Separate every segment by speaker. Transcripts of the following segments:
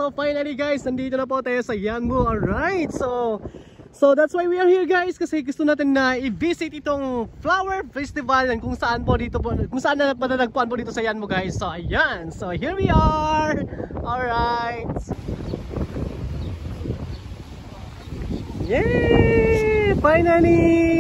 Speaker 1: So finally guys, nandito na po tayo sa Yanbu. Alright, so that's why we are here guys, kasi gusto natin na i-visit itong flower festival kung saan po dito po, kung saan na patatagpuan po dito sa Yanbu guys. So ayan, so here we are. Alright, yay! Finally!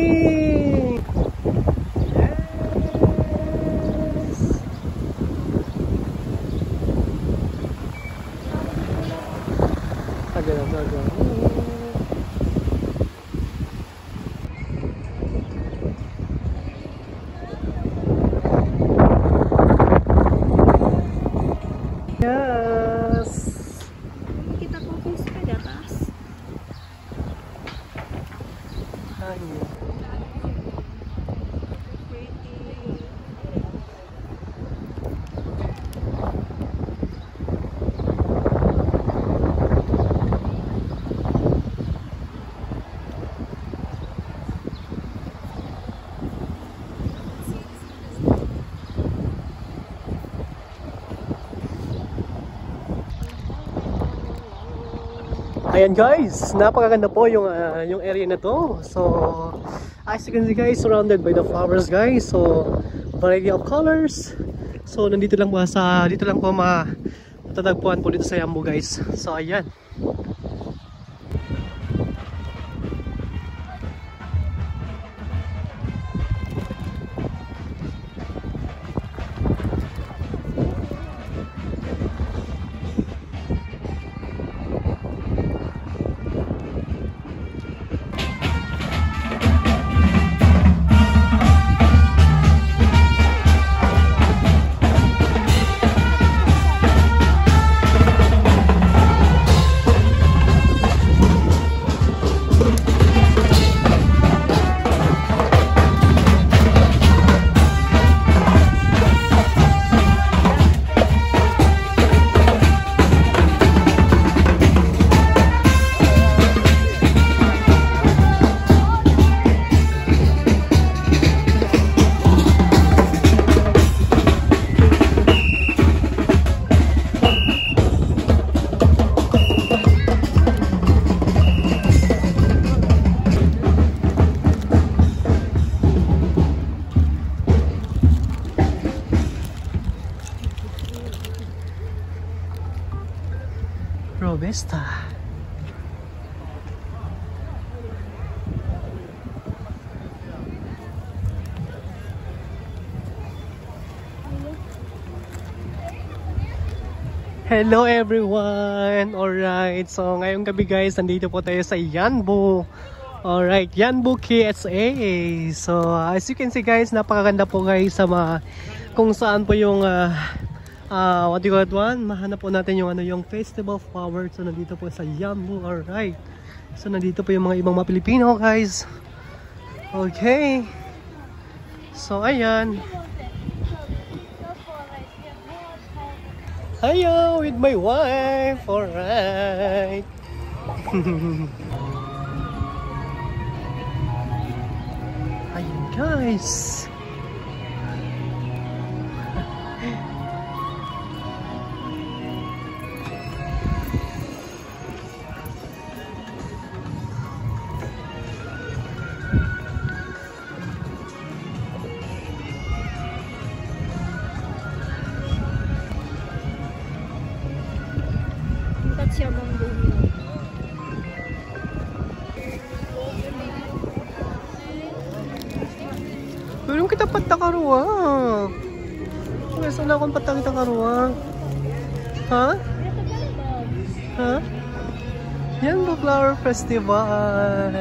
Speaker 1: Yes.
Speaker 2: Kita ko kung sepeda kas.
Speaker 1: Ayan guys, napakaganda po yung area na to. So as you can see guys, surrounded by the flowers guys. So variety of colors. So nandito lang po dito lang po matatagpuan po dito sa Yanbu guys. So ayan. Robesta. Hello everyone. Alright, so ngayong gabi guys, nandito po tayo sa Yanbu. Alright, Yanbu KSA. So as you can see guys, napakaganda po guys sa kung saan po yung what do you call it one? Mahanap po natin yung yung festival flower. So nandito po sa Yanbu. Alright. So nandito po yung mga ibang mga Pilipino guys. Okay. So ayan. Hiyo with my wife. Alright. Ayan guys.
Speaker 2: Siya mong bumi.
Speaker 1: Tulong kita patakaruwa. Saan akong patakaruwa? Ha? Ha? Yanbu Flower Festival.